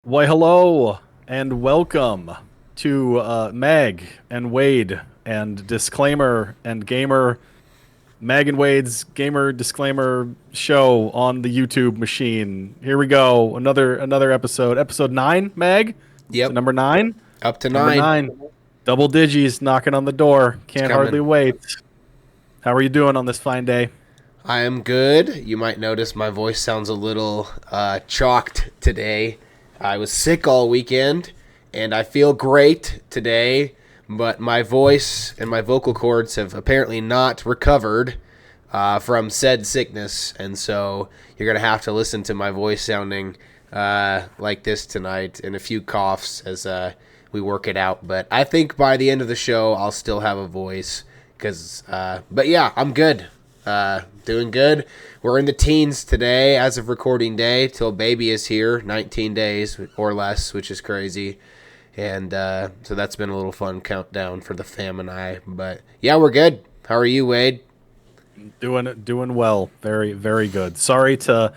Why, hello and welcome to Mag and Wade and Disclaimer and Gamer. Mag and Wade's Gamer Disclaimer show on the YouTube machine. Here we go. Another episode. Episode 9, Mag? Is it Yep, number 9? up to Number 9. 9. Double digis knocking on the door. It's Can't hardly coming. wait. How are you doing on this fine day? I am good. You might notice my voice sounds a little chalked today. I was sick all weekend, and I feel great today, but my voice and my vocal cords have apparently not recovered from said sickness, and so you're going to have to listen to my voice sounding like this tonight and a few coughs as we work it out. But I think by the end of the show, I'll still have a voice. But yeah, I'm good. Doing good. We're in the teens today as of recording day till baby is here, 19 days or less, which is crazy. And so that's been a little fun countdown for the fam and I. But yeah, we're good. How are you, Wade? Doing well. Very, very good. Sorry to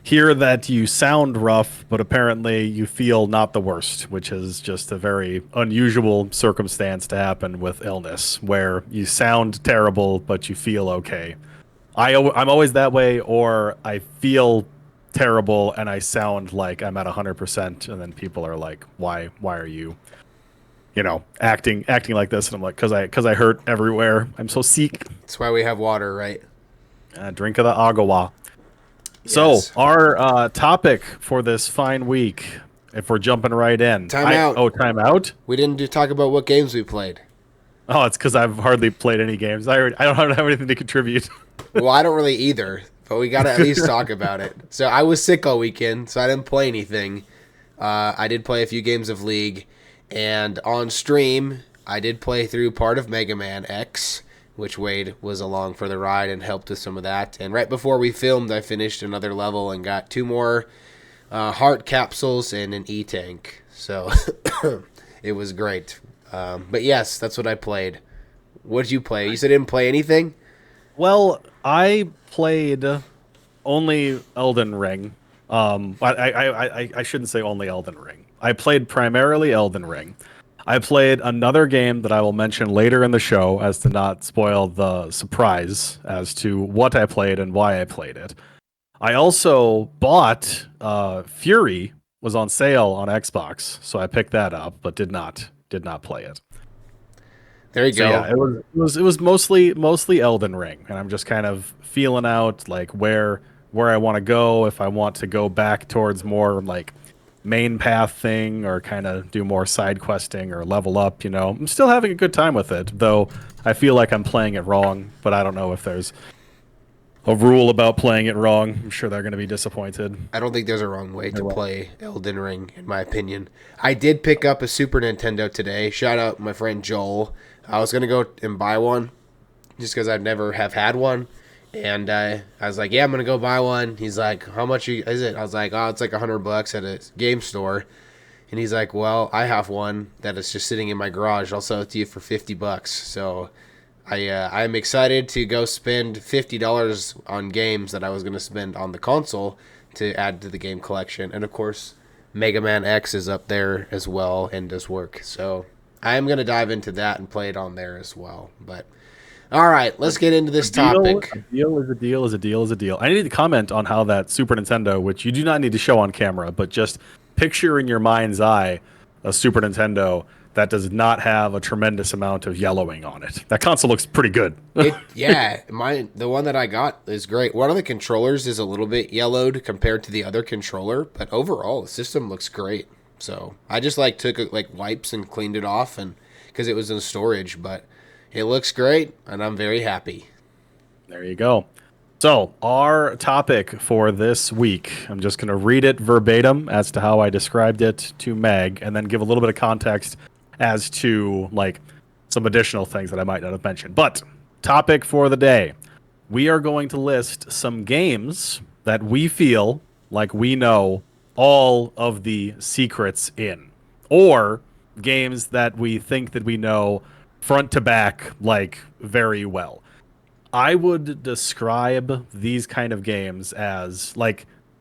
hear that you sound rough, but apparently you feel not the worst, which is just a very unusual circumstance to happen with illness, where you sound terrible, but you feel okay. I'm always that way, or I feel terrible and I sound like I'm at 100%, and then people are like, why are you, acting like this? And I'm like, cause I hurt everywhere. I'm so sick. That's why we have water, right? Drink of the agua. So, Yes. our topic for this fine week, if we're jumping right in. Time out. Time out? We didn't talk about what games we played. Oh, it's because I've hardly played any games. I don't have anything to contribute. Well, I don't really either, but we got to at least talk about it. So I was sick all weekend, so I didn't play anything. I did play a few games of League, and on stream, I did play through part of Mega Man X, which Wade was along for the ride and helped with some of that. And right before we filmed, I finished another level and got two more heart capsules and an E-tank. So it was great. But yes, that's what I played. What did you play? You said you didn't play anything? Well, I played only Elden Ring. I shouldn't say only Elden Ring. I played primarily Elden Ring. I played another game that I will mention later in the show as to not spoil the surprise as to what I played and why I played it. I also bought Fury was on sale on Xbox, so I picked that up, but did not play it. There you So yeah, go. it was mostly Elden Ring, and I'm just kind of feeling out like where I want to go, if I want to go back towards more like main path thing or kind of do more side questing or level up, I'm still having a good time with it, though I feel like I'm playing it wrong, but I don't know if there's a rule about playing it wrong. I'm sure they're going to be disappointed. I don't think there's a wrong way to They're wrong. play Elden Ring, in my opinion. I did pick up a Super Nintendo today. Shout out my friend Joel. I was gonna go and buy one, just because I've never have had one, and I was like, "Yeah, I'm gonna go buy one." He's like, "How much is it?" I was like, "Oh, it's like $100 at a game store." And he's like, "Well, I have one that is just sitting in my garage. I'll sell it to you for $50." So I'm excited to go spend $50 on games that I was going to spend on the console to add to the game collection. And of course, Mega Man X is up there as well and does work. So I am going to dive into that and play it on there as well. But all right, let's get into this topic. A deal is a deal is a deal is a deal. I need to comment on how that Super Nintendo, which you do not need to show on camera, but just picture in your mind's eye a Super Nintendo that does not have a tremendous amount of yellowing on it. That console looks pretty good. The one that I got is great. One of the controllers is a little bit yellowed compared to the other controller, but overall the system looks great. So I just took wipes and cleaned it off, and because it was in storage, but it looks great, and I'm very happy. There you go. So, our topic for this week, I'm just going to read it verbatim as to how I described it to Meg, and then give a little bit of context as to some additional things that I might not have mentioned. But, topic for the day. We are going to list some games that we feel like we know all of the secrets in, or games that we think that we know front to back very well. I would describe these kind of games as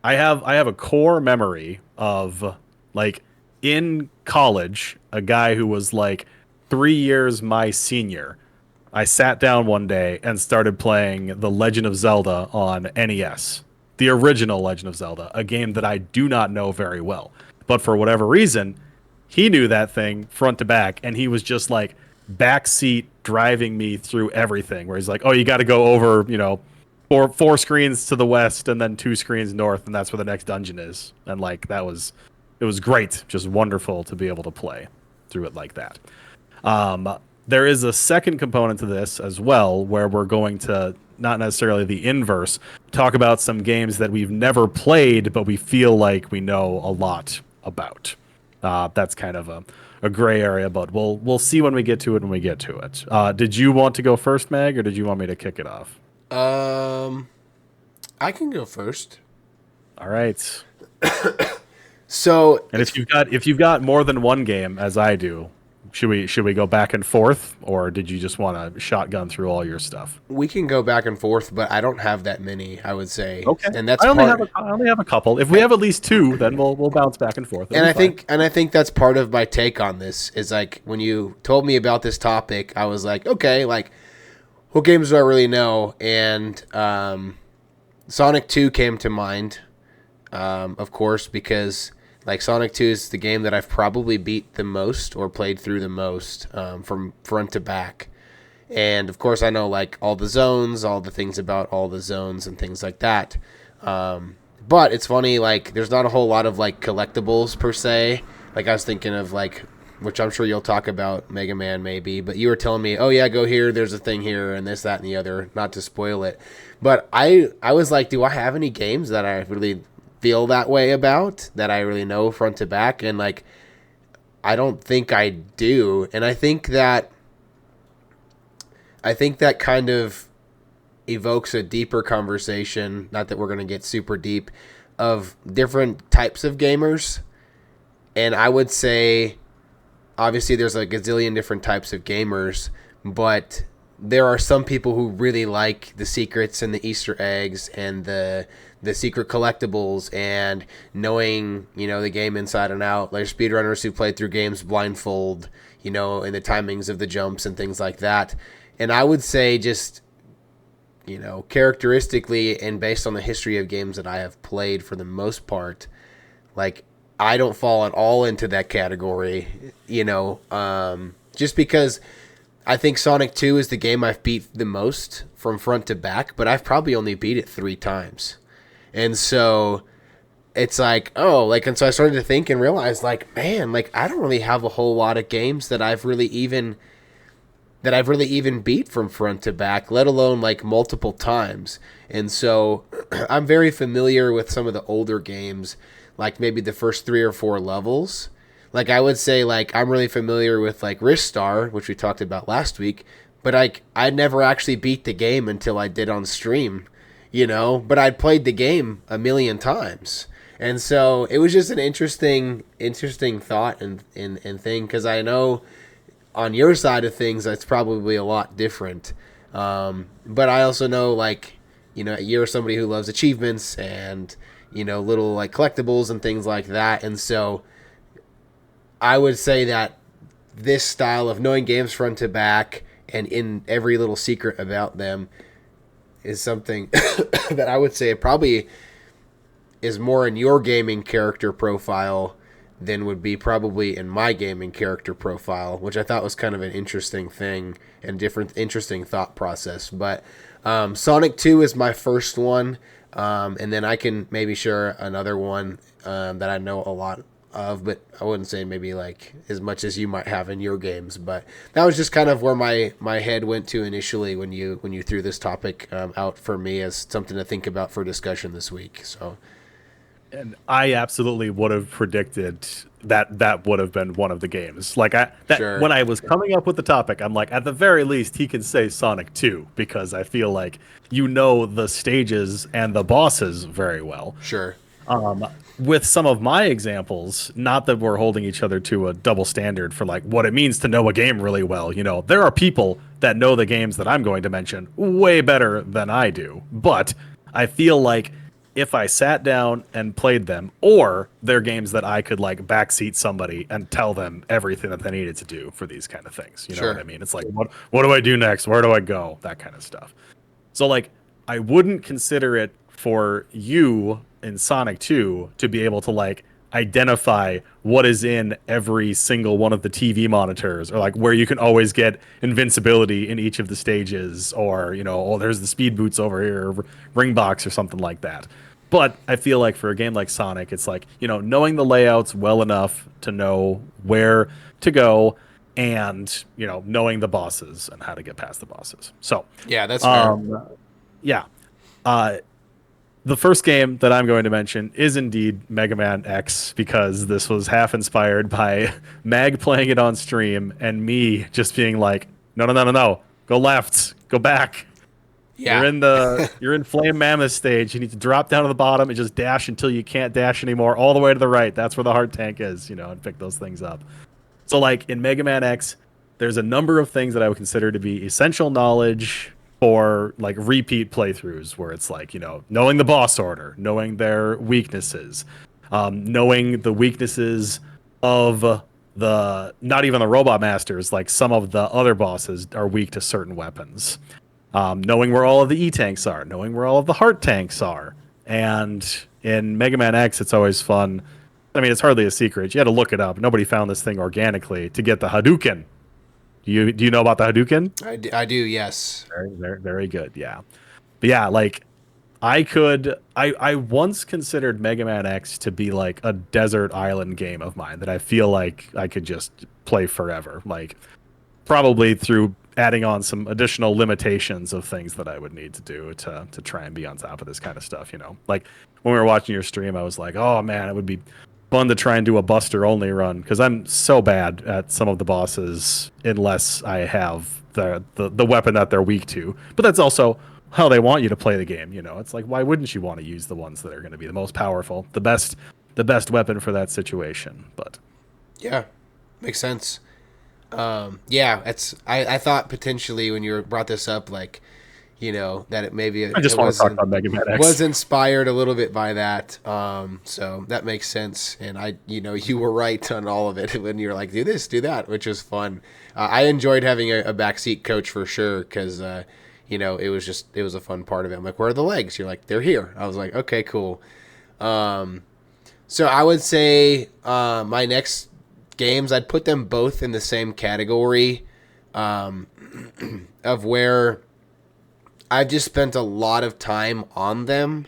I have a core memory of Like in college, a guy who was like 3 years my senior, I sat down one day and started playing The Legend of Zelda on NES, the original Legend of Zelda, a game that I do not know very well. But for whatever reason, he knew that thing front to back, and he was just like backseat driving me through everything. Where he's like, "Oh, you got to go over, four screens to the west and then 2 screens north, and that's where the next dungeon is." And like it was great, just wonderful to be able to play through it like that. There is a second component to this as well, where we're going to not necessarily the inverse, talk about some games that we've never played, but we feel like we know a lot about. That's kind of a gray area, but we'll see when we get to it when we get to it. Did you want to go first, Meg, or did you want me to kick it off? I can go first. All right. So, And if you've got more than one game, as I do, should we go back and forth, or did you just want to shotgun through all your stuff? we can go back and forth, but I don't have that many, I would say. Okay. And that's I only part. have a couple. If we have at least two, then we'll bounce back and forth. And I think that's part of my take on this is like when you told me about this topic, I was like, okay, like what games do I really know? And Sonic 2 came to mind, of course, because like Sonic 2 is the game that I've probably beat the most or played through the most from front to back. And of course, I know like all the zones, all the things about all the zones and things like that. But it's funny, like there's not a whole lot of like collectibles per se. Like I was thinking of like, which I'm sure you'll talk about Mega Man maybe, but you were telling me, oh yeah, go here, there's a thing here, and this, that, and the other, not to spoil it. But I was like, do I have any games that I really feel that way about, that I really know front to back? And like, I don't think I do. And I think that kind of evokes a deeper conversation, not that we're going to get super deep, of different types of gamers. And I would say, obviously there's a gazillion different types of gamers, but there are some people who really like the secrets and the Easter eggs and the secret collectibles and knowing, the game inside and out. There's speedrunners who play through games blindfold, and the timings of the jumps and things like that. And I would say just, characteristically and based on the history of games that I have played for the most part, like I don't fall at all into that category, just because I think Sonic 2 is the game I've beat the most from front to back, but I've probably only beat it 3 times. And so it's like, and so I started to think and realize like, man, like I don't really have a whole lot of games that I've really even beat from front to back, let alone like multiple times. And so I'm very familiar with some of the older games, like maybe the first 3 or 4 levels. Like I would say like I'm really familiar with like Ristar, which we talked about last week, but like I never actually beat the game until I did on stream, but I'd played the game a million times. And so it was just an interesting thought and thing, because I know on your side of things that's probably a lot different. But I also know like, you're somebody who loves achievements and, little like collectibles and things like that. And so I would say that this style of knowing games front to back and in every little secret about them is something that I would say probably is more in your gaming character profile than would be probably in my gaming character profile, which I thought was kind of an interesting thing and interesting thought process. But Sonic 2 is my first one, and then I can maybe share another one that I know a lot of, but I wouldn't say maybe like as much as you might have in your games. But that was just kind of where my head went to initially when you threw this topic out for me as something to think about for discussion this week. So. And I absolutely would have predicted that would have been one of the games. Like Sure. When I was coming up with the topic, I'm like, at the very least, he can say Sonic 2, because I feel like the stages and the bosses very well. Sure. With some of my examples, not that we're holding each other to a double standard for like what it means to know a game really well. There are people that know the games that I'm going to mention way better than I do, but I feel like if I sat down and played them, or they're games that I could like backseat somebody and tell them everything that they needed to do for these kind of things. You know what Sure. I mean? It's like, what do I do next? Where do I go? That kind of stuff. So like, I wouldn't consider it for you in Sonic 2 to be able to like identify what is in every single one of the TV monitors, or like where you can always get invincibility in each of the stages, or you know, oh, there's the speed boots over here, or ring box or something like that. But I feel like for a game like Sonic, it's like, you know, knowing the layouts well enough to know where to go, and you know, knowing the bosses and how to get past the bosses. So Yeah, that's fair. yeah. Uh, the first game that I'm going to mention is indeed Mega Man X, because this was half inspired by Mag playing it on stream and me just being like, no, no, no, no, no, go left, go back. Yeah. You're in Flame Mammoth stage. You need to drop down to the bottom and just dash until you can't dash anymore, all the way to the right. That's where the heart tank is, you know, and pick those things up. So like in Mega Man X, there's a number of things that I would consider to be essential knowledge for like repeat playthroughs, where it's like, you know, knowing the boss order, knowing their weaknesses, knowing the weaknesses of the, not even the robot masters, like some of the other bosses are weak to certain weapons, knowing where all of the E-tanks are, knowing where all of the heart tanks are. And in Mega Man X, it's always fun. I mean, it's hardly a secret. You had to look it up. Nobody found this thing organically to get the Hadouken. Do you know about the Hadouken? I do, yes. Very good. Yeah. But yeah, like I once considered Mega Man X to be like a desert island game of mine that I feel like I could just play forever. Like probably through adding on some additional limitations of things that I would need to do to try and be on top of this kind of stuff, you know. Like when we were watching your stream, I was like, "Oh man, it would be fun to try and do a Buster only run, because I'm so bad at some of the bosses unless I have the weapon that they're weak to." But that's also how they want you to play the game, you know. It's like, why wouldn't you want to use the ones that are going to be the most powerful, the best weapon for that situation? But Yeah, makes sense. Yeah, it's. I thought potentially when you brought this up, like, you know, that it maybe I just it want to talk wasn't about Mega Man X. was inspired a little bit by that. So that makes sense. And you were right on all of it when you're like, do this, do that, which was fun. I enjoyed having a backseat coach for sure, because it was a fun part of it. I'm like, where are the legs? You're like, they're here. I was like, okay, cool. So I would say my next games, I'd put them both in the same category of where I've just spent a lot of time on them.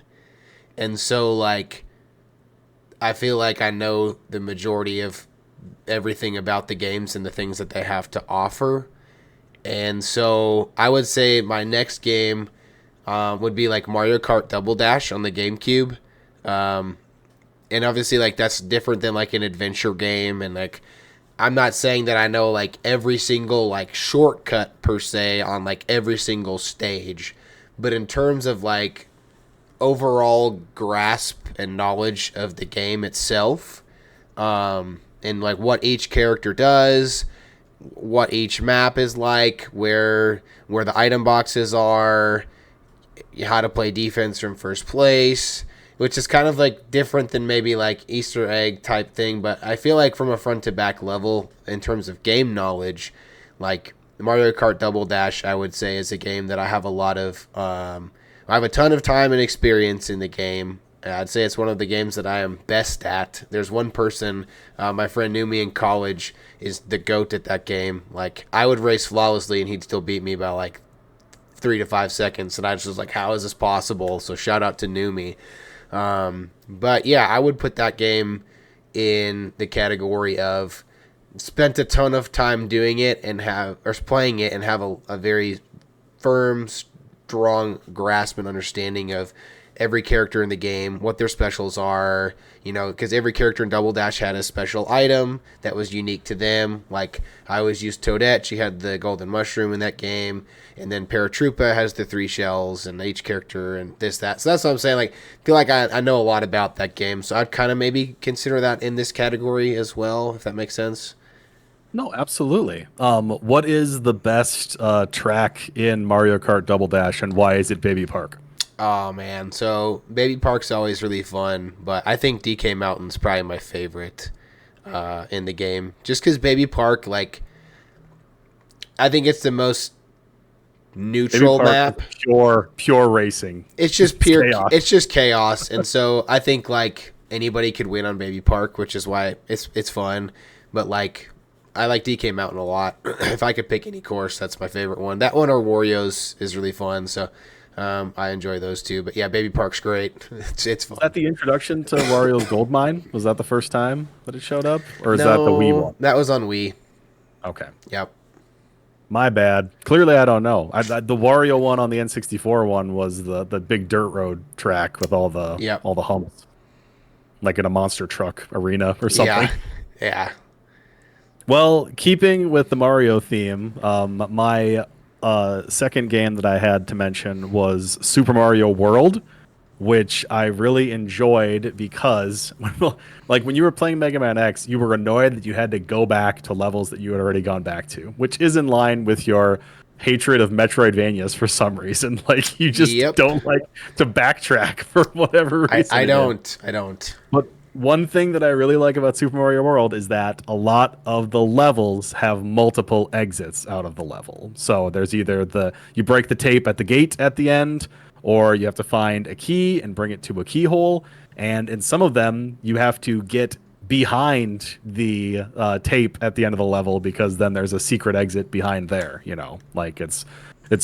And so, like, I feel like I know the majority of everything about the games and the things that they have to offer. And so I would say my next game would be like Mario Kart Double Dash on the GameCube. And obviously, like, that's different than like an adventure game. And like, I'm not saying that I know like every single like shortcut per se on like every single stage, but in terms of like overall grasp and knowledge of the game itself, and like what each character does, what each map is like, where the item boxes are, how to play defense from first place, which is kind of like different than maybe like Easter egg type thing. But I feel like from a front to back level in terms of game knowledge, like Mario Kart Double Dash, I would say is a game that I have a lot of, I have a ton of time and experience in the game. I'd say it's one of the games that I am best at. There's one person, my friend knew me in college, is the GOAT at that game. Like, I would race flawlessly and he'd still beat me by like 3 to 5 seconds. And I just was like, how is this possible? So shout out to Numi. But yeah, I would put that game in the category of spent a ton of time doing it and playing it and have a very firm, strong grasp and understanding of every character in the game, what their specials are, because every character in Double Dash had a special item that was unique to them. Like, I always used Toadette. She had the golden mushroom in that game. And then Paratroopa has the 3 shells, and each character and this, that. So that's what I'm saying. Like, I feel like I know a lot about that game. So I'd kind of maybe consider that in this category as well, if that makes sense. No, absolutely. What is the best track in Mario Kart Double Dash, and why is it Baby Park? Oh man, so Baby Park's always really fun, but I think DK Mountain's probably my favorite in the game. Just because Baby Park, like, I think it's the most Baby neutral Park is map. pure racing. It's just It's pure. chaos. It's just chaos, and so I think like anybody could win on Baby Park, which is why it's fun. But like, I like DK Mountain a lot. If I could pick any course, that's my favorite one. That one or Wario's is really fun. So I enjoy those two. But yeah, Baby Park's great. It's fun. Is that the introduction to Wario's Gold Mine? Was that the first time that it showed up, or is that the Wii one? That was on Wii. Okay, Yep. my bad. Clearly, I don't know. The Wario one on the N64 one was the big dirt road track with Yep. all the humps, like in a monster truck arena or something. Yeah. Yeah. Well, keeping with the Mario theme, my second game that I had to mention was Super Mario World, which I really enjoyed because, like, when you were playing Mega Man X, you were annoyed that you had to go back to levels that you had already gone back to, which is in line with your hatred of Metroidvanias for some reason. Like, you just Yep. don't like to backtrack for whatever reason. I it is. don't. I don't. But one thing that I really like about Super Mario World is that a lot of the levels have multiple exits out of the level. So there's either you break the tape at the gate at the end, or you have to find a key and bring it to a keyhole. And in some of them, you have to get behind the tape at the end of the level because then there's a secret exit behind there. Like it's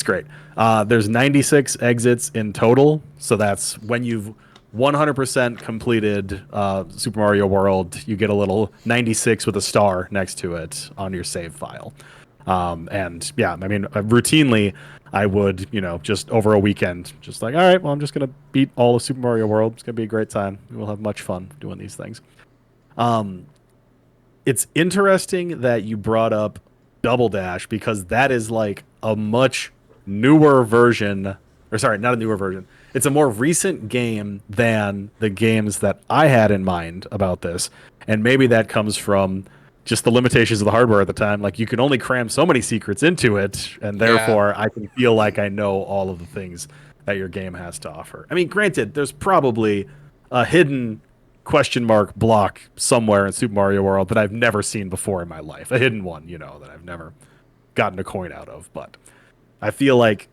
great. There's 96 exits in total, so that's when you've 100% completed Super Mario World, you get a little 96 with a star next to it on your save file. And yeah, I mean, routinely, I would, just over a weekend, just like, all right, well, I'm just going to beat all of Super Mario World. It's going to be a great time. We'll have much fun doing these things. It's interesting that you brought up Double Dash because that is like a much newer version, or sorry, not a newer version. It's a more recent game than the games that I had in mind about this. And maybe that comes from just the limitations of the hardware at the time. Like, you can only cram so many secrets into it, and therefore I can feel like I know all of the things that your game has to offer. I mean, granted, there's probably a hidden question mark block somewhere in Super Mario World that I've never seen before in my life. A hidden one, that I've never gotten a coin out of. But I feel like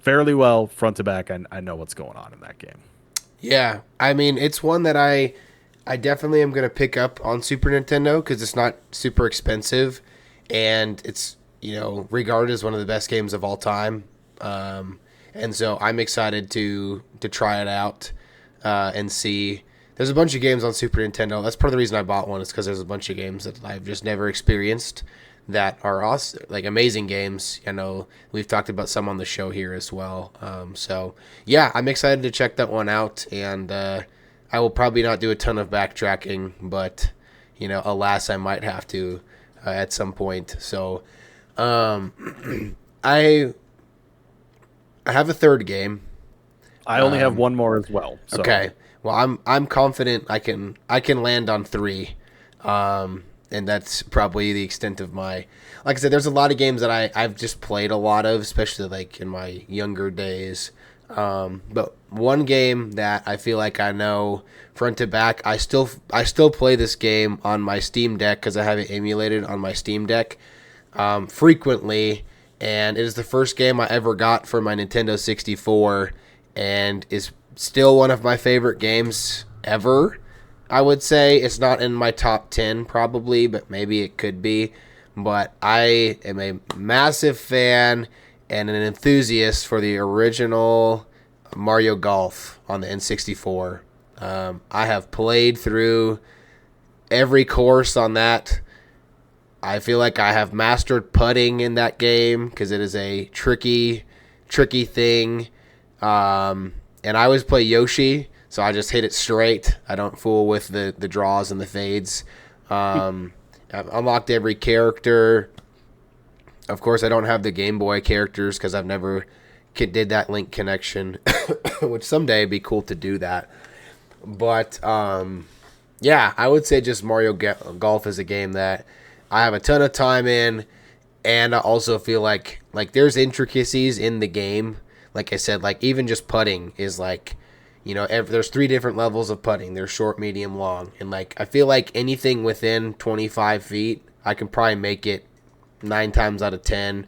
fairly well front to back, I know what's going on in that game. Yeah, I mean, it's one that I definitely am going to pick up on Super Nintendo because it's not super expensive, and it's, regarded as one of the best games of all time. And so I'm excited to try it out and see. There's a bunch of games on Super Nintendo. That's part of the reason I bought one, is because there's a bunch of games that I've just never experienced that are awesome, like amazing games. I know we've talked about some on the show here as well. So yeah, I'm excited to check that one out, and I will probably not do a ton of backtracking, but alas, I might have to at some point. So I have a third game. I only have one more as well. So. Okay. Well, I'm confident I can land on 3. And that's probably the extent of my. Like I said, there's a lot of games that I've just played a lot of, especially like in my younger days. But one game that I feel like I know front to back, I still play this game on my Steam Deck because I have it emulated on my Steam Deck frequently, and it is the first game I ever got for my Nintendo 64, and is still one of my favorite games ever. I would say it's not in my top 10 probably, but maybe it could be. But I am a massive fan and an enthusiast for the original Mario Golf on the N64. I have played through every course on that. I feel like I have mastered putting in that game because it is a tricky thing. And I always play Yoshi, so I just hit it straight. I don't fool with the draws and the fades. I've unlocked every character. Of course, I don't have the Game Boy characters because I've never did that link connection, which someday it'd be cool to do that. But, yeah, I would say just Mario Golf is a game that I have a ton of time in, and I also feel like there's intricacies in the game. like I said, like even just putting is like, there's 3 different levels of putting. There's short, medium, long, and like I feel like anything within 25 feet, I can probably make it 9 times out of 10.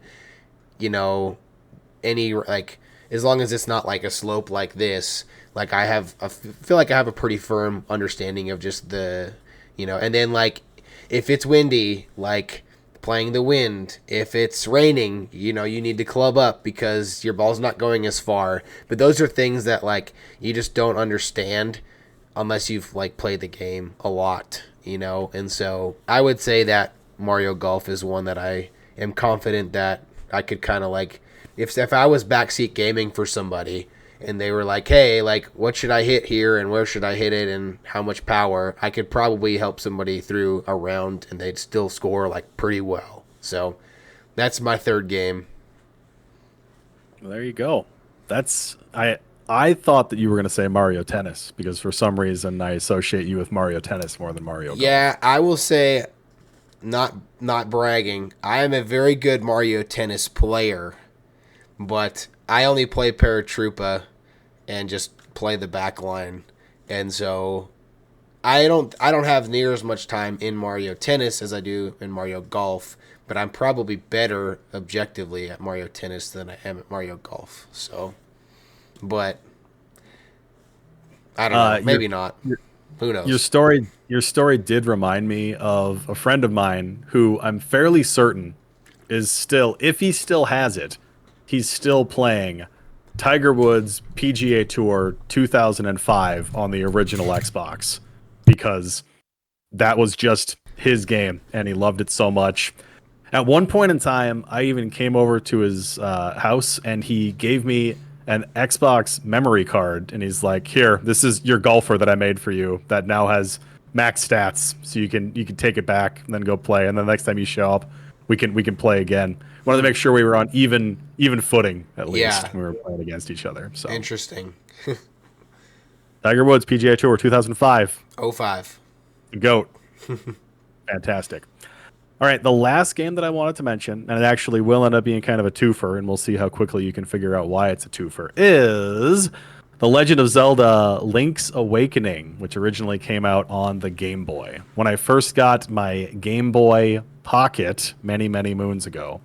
Any like as long as it's not like a slope like this, like feel like I have a pretty firm understanding of just and then like if it's windy, like playing the wind. If it's raining, you need to club up because your ball's not going as far. But those are things that like you just don't understand unless you've like played the game a lot, And so I would say that Mario Golf is one that I am confident that I could kind of like if I was backseat gaming for somebody and they were like, hey, like, what should I hit here and where should I hit it and how much power, I could probably help somebody through a round and they'd still score, like, pretty well. So that's my third game. Well, there you go. I thought that you were going to say Mario Tennis because for some reason I associate you with Mario Tennis more than Mario Golf. Yeah, I will say, not bragging, I am a very good Mario Tennis player, but I only play Paratroopa and just play the back line. And so I don't have near as much time in Mario Tennis as I do in Mario Golf, but I'm probably better objectively at Mario Tennis than I am at Mario Golf. So, but I don't know, maybe not. Who knows? Your story did remind me of a friend of mine who I'm fairly certain is still, if he still has it, he's still playing Tiger Woods PGA Tour 2005 on the original Xbox because that was just his game and he loved it so much. At one point in time, I even came over to his house and he gave me an Xbox memory card and he's like, "Here, this is your golfer that I made for you that now has max stats, so you can take it back and then go play. And the next time you show up, we can play again." Wanted to make sure we were on even footing at least when we were playing against each other. So interesting. Tiger Woods PGA Tour 2005. 05. The GOAT. Fantastic. All right, the last game that I wanted to mention, and it actually will end up being kind of a twofer, and we'll see how quickly you can figure out why it's a twofer, is The Legend of Zelda Link's Awakening, which originally came out on the Game Boy. When I first got my Game Boy Pocket many, many moons ago,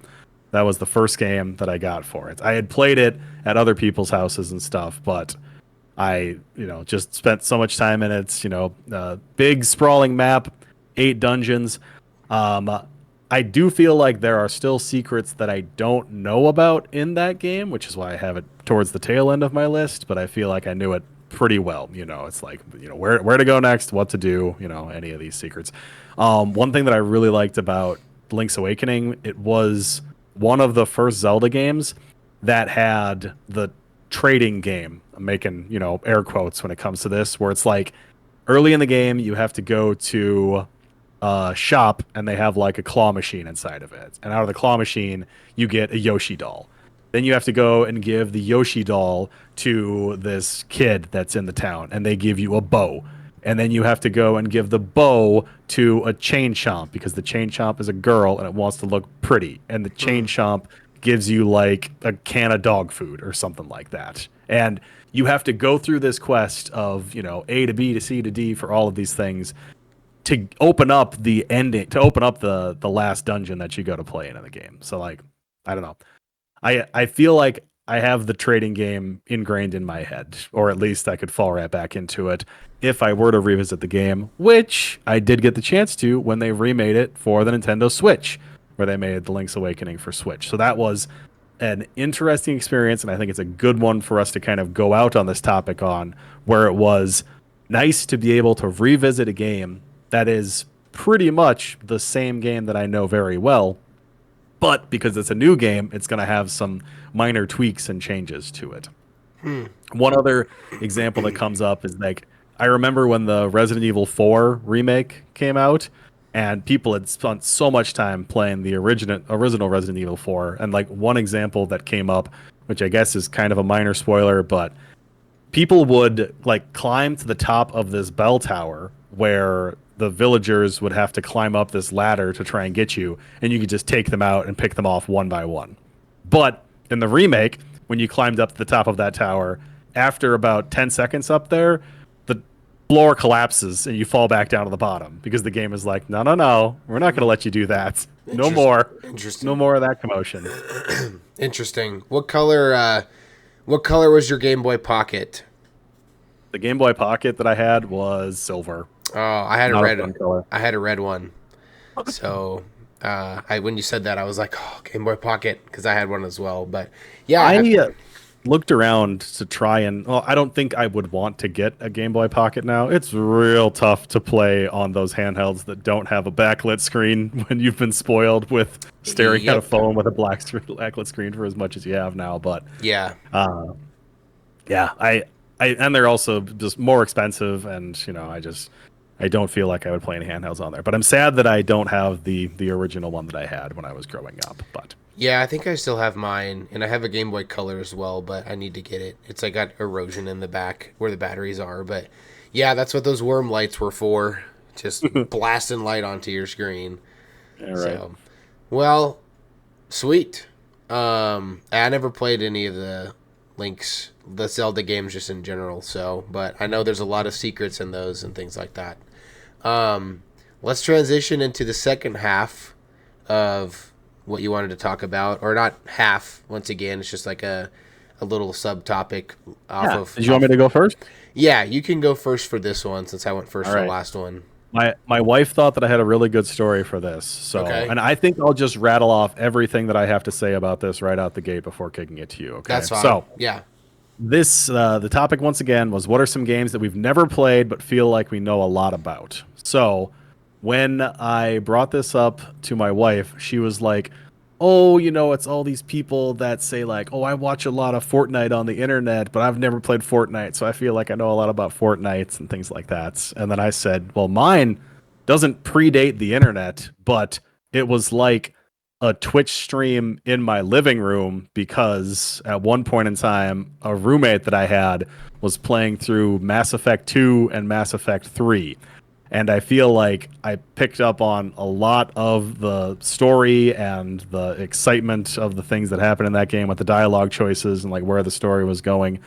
that was the first game that I got for it. I had played it at other people's houses and stuff, but I, just spent so much time in it. Big sprawling map, 8 dungeons. I do feel like there are still secrets that I don't know about in that game, which is why I have it towards the tail end of my list, but I feel like I knew it pretty well. It's like, where to go next, what to do, any of these secrets. One thing that I really liked about Link's Awakening, it was one of the first Zelda games that had the trading game. I'm making, air quotes when it comes to this, where it's like early in the game, you have to go to shop and they have like a claw machine inside of it. And out of the claw machine, you get a Yoshi doll. Then you have to go and give the Yoshi doll to this kid that's in the town and they give you a bow. And then you have to go and give the bow to a chain chomp because the chain chomp is a girl and it wants to look pretty. And the chain chomp gives you like a can of dog food or something like that. And you have to go through this quest of, A to B to C to D for all of these things to open up the ending, to open up the last dungeon that you go to play in the game. So like, I don't know. I feel like I have the trading game ingrained in my head, or at least I could fall right back into it if I were to revisit the game, which I did get the chance to when they remade it for the Nintendo Switch, where they made The Link's Awakening for Switch. So that was an interesting experience, and I think it's a good one for us to kind of go out on this topic on, where it was nice to be able to revisit a game that is pretty much the same game that I know very well, but because it's a new game, it's going to have some minor tweaks and changes to it. One other example that comes up is like, I remember when the Resident Evil 4 remake came out, and people had spent so much time playing the original Resident Evil 4, and like one example that came up, which I guess is kind of a minor spoiler, but people would like climb to the top of this bell tower where the villagers would have to climb up this ladder to try and get you, and you could just take them out and pick them off one by one. But in the remake, when you climbed up to the top of that tower. After about 10 seconds up there, the floor collapses and you fall back down to the bottom because the game is like, no, no, no, we're not going to let you do that. No more. Interesting. No more of that commotion. Interesting. What color was your Game Boy Pocket? The Game Boy Pocket that I had was silver. Oh, I had a Not a red fun color. I had a red one. So, when you said that, I was like, oh, Game Boy Pocket, because I had one as well. But yeah, I looked around to try and, well, I don't think I would want to get a Game Boy Pocket now. It's real tough to play on those handhelds that don't have a backlit screen when you've been spoiled with staring at a phone with a backlit screen for as much as you have now. But yeah, I and they're also just more expensive, and I don't feel like I would play any handhelds on there. But I'm sad that I don't have the original one that I had when I was growing up. But yeah, I think I still have mine, and I have a Game Boy Color as well, but I need to get it. It's like got erosion in the back where the batteries are. But yeah, that's what those worm lights were for. Just blasting light onto your screen. all right. So, well, sweet. I never played any of the Zelda games just in general, but I know there's a lot of secrets in those and things like that. Let's transition into the second half of what you wanted to talk about, or not half. Once again, it's just like a little subtopic off of. Did you want me to go first? Yeah, you can go first for this one since I went first for the last one. My wife thought that I had a really good story for this, so and I think I'll just rattle off everything that I have to say about this right out the gate before kicking it to you. Okay, that's fine. So yeah, this the topic once again was what are some games that we've never played but feel like we know a lot about. So when I brought this up to my wife, she was like, oh, it's all these people that say like, oh, I watch a lot of Fortnite on the internet, but I've never played Fortnite, so I feel like I know a lot about Fortnite and things like that. And then I said, well, mine doesn't predate the internet, but it was like a Twitch stream in my living room because at one point in time, a roommate that I had was playing through Mass Effect 2 and Mass Effect 3. And I feel like I picked up on a lot of the story and the excitement of the things that happened in that game with the dialogue choices and like where the story was going,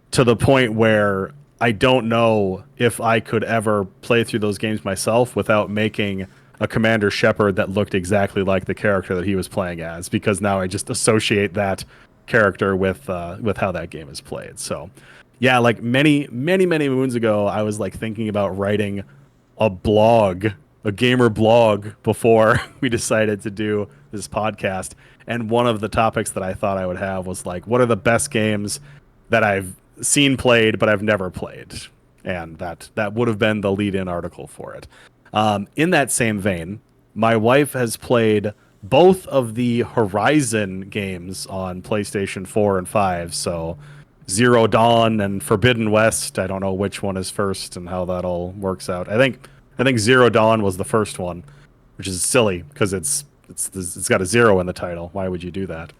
to the point where I don't know if I could ever play through those games myself without making a Commander Shepard that looked exactly like the character that he was playing as, because now I just associate that character with how that game is played. So yeah, like many moons ago, I was like thinking about writing a gamer blog before we decided to do this podcast. And one of the topics that I thought I would have was like, what are the best games that I've seen played, but I've never played? And that would have been the lead-in article for it. In that same vein, my wife has played both of the Horizon games on PlayStation 4 and 5. So Zero Dawn and Forbidden West. I don't know which one is first and how that all works out. I think Zero Dawn was the first one, which is silly because it's got a zero in the title. Why would you do that?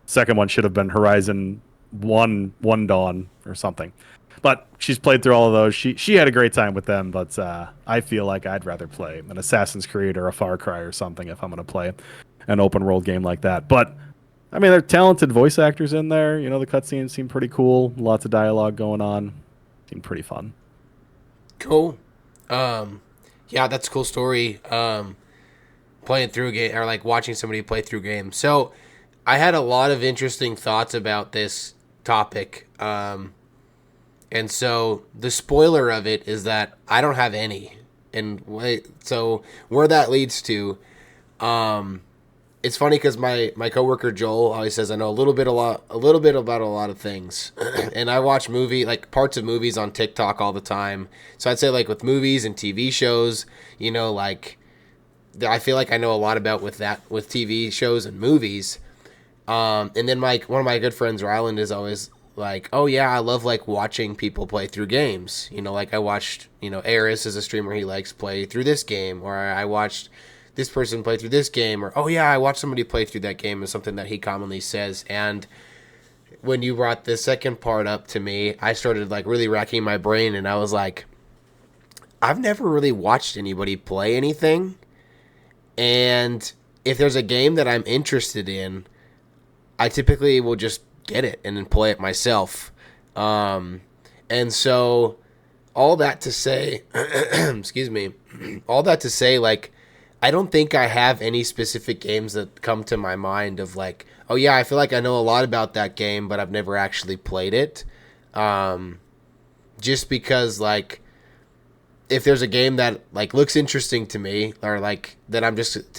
Second one should have been Horizon One Dawn or something. But she's played through all of those. She had a great time with them, but I feel like I'd rather play an Assassin's Creed or a Far Cry or something if I'm going to play an open world game like that. But I mean, there are talented voice actors in there. The cutscenes seem pretty cool. Lots of dialogue going on. Seem pretty fun. Cool. Yeah, that's a cool story. Playing through a game, or like watching somebody play through games. So I had a lot of interesting thoughts about this topic. And so the spoiler of it is that I don't have any. And so where that leads to, it's funny because my coworker Joel always says I know a little bit about a lot of things, and I watch parts of movies on TikTok all the time. So I'd say like with movies and TV shows, like I feel like I know a lot about with TV shows and movies. And then one of my good friends Ryland is always like, oh yeah, I love like watching people play through games. Like I watched Eris is a streamer he likes play through this game, or I watched this person play through this game, or oh yeah, I watched somebody play through that game, is something that he commonly says. And when you brought the second part up to me, I started like really racking my brain, and I was like, I've never really watched anybody play anything, and if there's a game that I'm interested in, I typically will just get it and then play it myself. And so all that to say, excuse me, all that to say, like, I don't think I have any specific games that come to my mind of like, oh yeah, I feel like I know a lot about that game, but I've never actually played it. Just because like, if there's a game that like looks interesting to me, or like then I'll just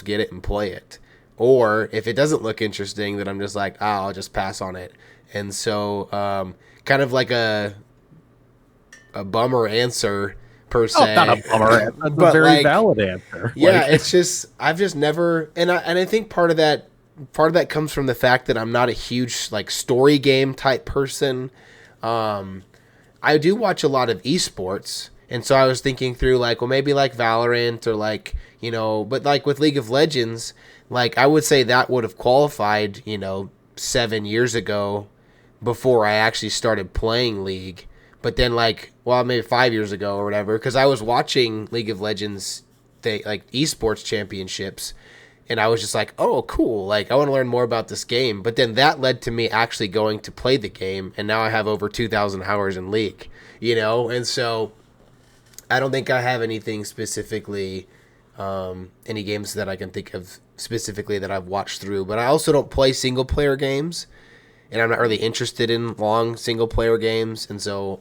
get it and play it. Or if it doesn't look interesting, then I'm just like, I'll just pass on it. And so, kind of like a bummer answer per se. Oh, not a bummer answer. That's a very valid answer. Yeah, it's just I've just never, and I think part of that comes from the fact that I'm not a huge like story game type person. I do watch a lot of esports, and so I was thinking through like, well, maybe like Valorant or like, but like with League of Legends, like I would say that would have qualified, 7 years ago before I actually started playing League. But then like, well, maybe 5 years ago or whatever, because I was watching League of Legends, like esports championships, and I was just like, oh, cool. Like, I want to learn more about this game. But then that led to me actually going to play the game, and now I have over 2,000 hours in League, And so I don't think I have anything specifically, any games that I can think of specifically that I've watched through. But I also don't play single-player games, and I'm not really interested in long single-player games. And so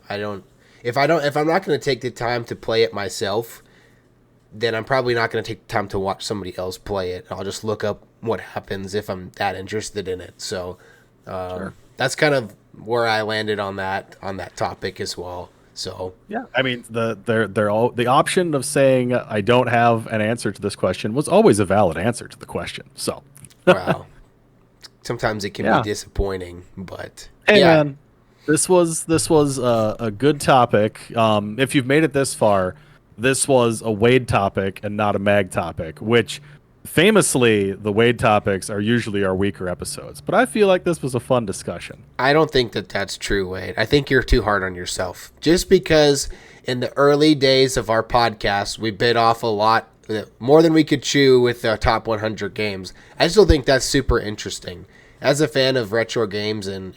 if I'm not going to take the time to play it myself, then I'm probably not going to take the time to watch somebody else play it. I'll just look up what happens if I'm that interested in it. So Sure. That's kind of where I landed on that topic as well. So Yeah, I mean the option of saying I don't have an answer to this question was always a valid answer to the question. So, wow, sometimes it can Yeah. be disappointing, but hey yeah, man, this was a good topic. If you've made it this far, this was a Wade topic and not a Mag topic, which famously the Wade topics are usually our weaker episodes. But I feel like this was a fun discussion. I don't think that that's true, Wade. I think you're too hard on yourself. Just because in the early days of our podcast, we bit off a lot, more than we could chew with our top 100 games. I still think that's super interesting. As a fan of retro games and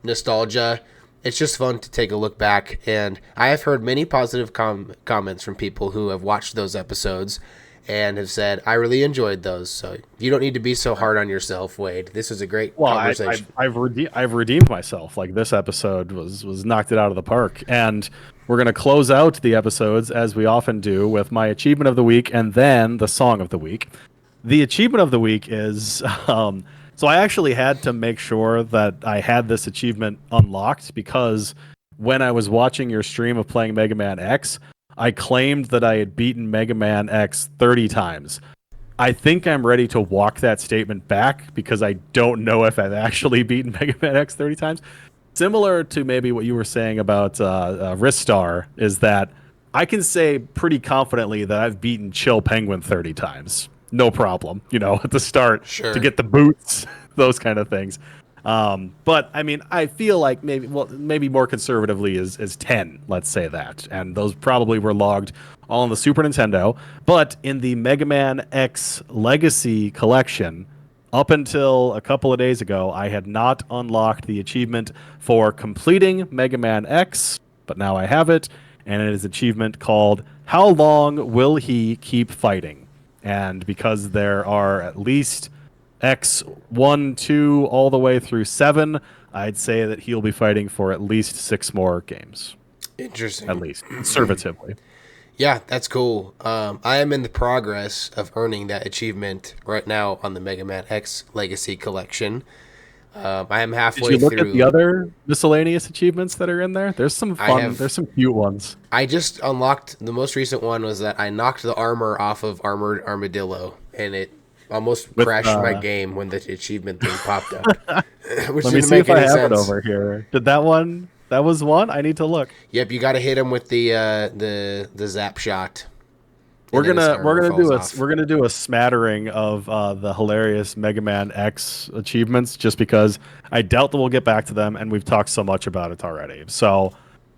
nostalgia, it's just fun to take a look back. And I have heard many positive comments from people who have watched those episodes and have said, I really enjoyed those. So you don't need to be so hard on yourself, Wade. This is a great conversation. I've redeemed myself. Like this episode was knocked it out of the park, and we're gonna close out the episodes as we often do with my achievement of the week and then the song of the week. The achievement of the week is so I actually had to make sure that I had this achievement unlocked because when I was watching your stream of playing Mega Man X, I claimed that I had beaten Mega Man X 30 times. I think I'm ready to walk that statement back because I don't know if I've actually beaten Mega Man X 30 times. Similar to maybe what you were saying about Ristar, is that I can say pretty confidently that I've beaten Chill Penguin 30 times. No problem, at the start Sure. to get the boots, those kind of things. But I mean, I feel like maybe more conservatively is 10, let's say that. And those probably were logged all on the Super Nintendo. But in the Mega Man X Legacy collection, up until a couple of days ago, I had not unlocked the achievement for completing Mega Man X, but now I have it, and it is an achievement called How Long Will He Keep Fighting? And because there are at least X1, 2, all the way through 7, I'd say that he'll be fighting for at least 6 more games. Interesting. At least, conservatively. Yeah, that's cool. I am in the progress of earning that achievement right now on the Mega Man X Legacy Collection. I am halfway Did you look through. at the other miscellaneous achievements that are in there? There's some fun. There's some cute ones. I just unlocked the most recent one was that I knocked the armor off of Armored Armadillo, and it almost crashed my game when the achievement thing popped up. Which Let me didn't see make if I any have sense. it over here. Did that one? That was one. I need to look. Yep, you got to hit him with the zap shot. We're And then his gonna armor falls off. we're gonna do a smattering of the hilarious Mega Man X achievements, just because I doubt that we'll get back to them, and we've talked so much about it already. So,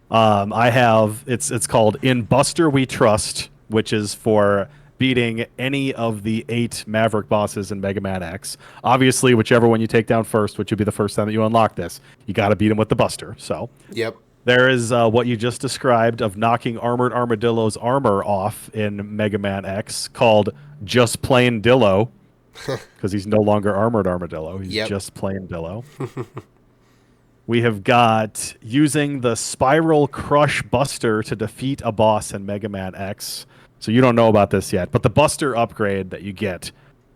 I have it's called In Buster We Trust, which is for beating any of the 8 Maverick bosses in Mega Man X. Obviously, whichever one you take down first, which would be the first time that you unlock this, you got to beat him with the Buster. So, Yep. there is what you just described of knocking Armored Armadillo's armor off in Mega Man X, called Just Plain Dillo, because he's no longer Armored Armadillo. He's just plain Dillo. We have got using the Spiral Crush Buster to defeat a boss in Mega Man X. So you don't know about this yet, but the Buster upgrade that you get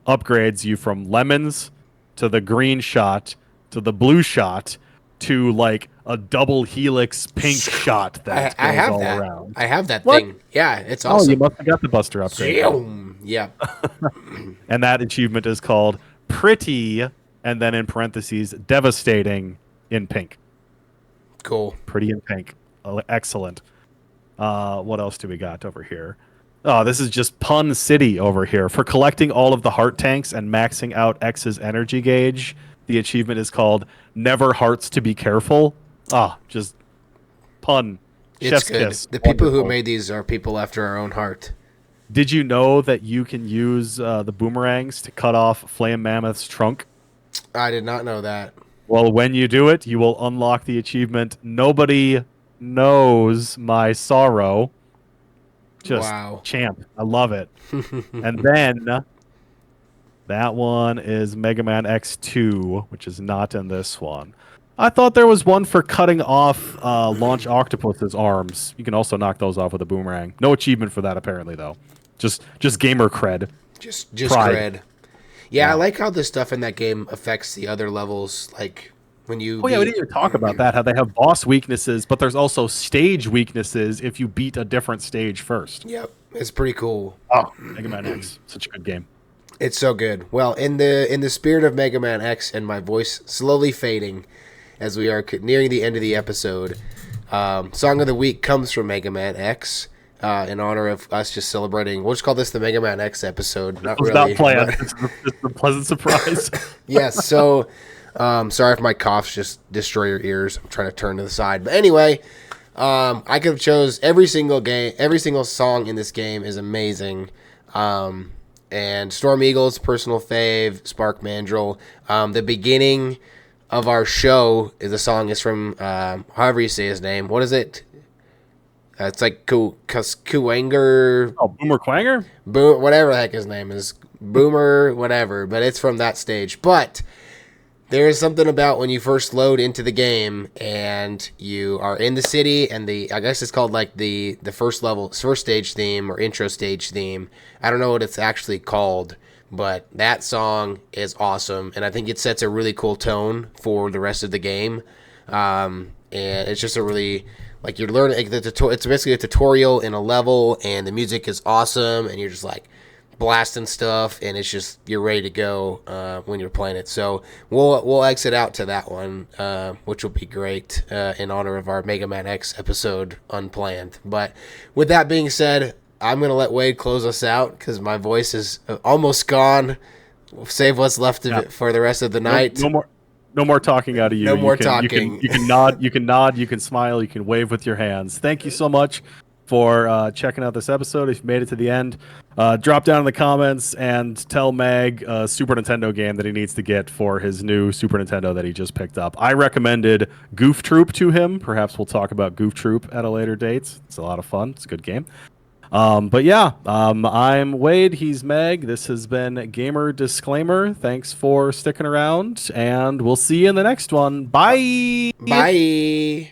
upgrades you from lemons to the green shot to the blue shot to like a double helix pink shot that I goes have all that. around. I have that What? thing. Yeah, it's Oh, awesome. you must have got the Buster upgrade. Zoom. Yeah. And that achievement is called Pretty, and then in parentheses, Devastating in pink. Cool. Pretty in pink. Excellent. What else do we got over here? Oh, this is just Pun City over here. For collecting all of the heart tanks and maxing out X's energy gauge, the achievement is called Never Hearts to Be Careful. Ah, just pun. It's Chef's good. kiss. The people who Wonderful. made these are people after our own heart. Did you know that you can use the boomerangs to cut off Flame Mammoth's trunk? I did not know that. Well, when you do it, you will unlock the achievement Nobody Knows My Sorrow. Just Wow. champ. I love it. And then that one is Mega Man X2, which is not in this one. I thought there was one for cutting off Launch Octopus's arms. You can also knock those off with a boomerang. No achievement for that, apparently, though. Just gamer cred. Just Pride. cred. Yeah, I like how the stuff in that game affects the other levels. Like when you. Oh yeah, we beat- didn't even talk about that. How they have boss weaknesses, but there's also stage weaknesses if you beat a different stage first. Yep, it's pretty cool. Oh, Mega Man X, such a good game. It's so good. Well, in the spirit of Mega Man X and my voice slowly fading as we are nearing the end of the episode, Song of the Week comes from Mega Man X in honor of us just celebrating. We'll just call this the Mega Man X episode. Not It's really. not planned. but- It's a pleasant surprise. Yes, so sorry if my coughs just destroy your ears. I'm trying to turn to the side. But anyway, I could have chose every single song in this game is amazing. And Storm Eagle's personal fave, Spark Mandrill. The beginning of our show is a song is from however you say his name. What is it? It's like Kuwanger, Oh, Boomer Quanger? Boom, whatever the heck his name is, Boomer, whatever. But it's from that stage. But there is something about when you first load into the game and you are in the city and I guess it's called like the first stage theme or intro stage theme. I don't know what it's actually called, but that song is awesome. And I think it sets a really cool tone for the rest of the game. And it's just a really, like you're learning, it's basically a tutorial in a level and the music is awesome. And you're just like, blasting stuff, and it's just you're ready to go when you're playing it. So we'll exit out to that one, which will be great in honor of our Mega Man X episode Unplanned. But with that being said, I'm gonna let Wade close us out because my voice is almost gone. We'll save what's left of it for the rest of the night. No more talking out of you. No more talking. You can nod. You can nod. You can smile. You can wave with your hands. Thank you so much for checking out this episode. If you made it to the end, drop down in the comments and tell Mag a Super Nintendo game that he needs to get for his new Super Nintendo that he just picked up. I recommended Goof Troop to him. Perhaps we'll talk about Goof Troop at a later date. It's a lot of fun. It's a good game. But yeah, I'm Wade. He's Meg. This has been Gamer Disclaimer. Thanks for sticking around, and we'll see you in the next one. Bye. Bye.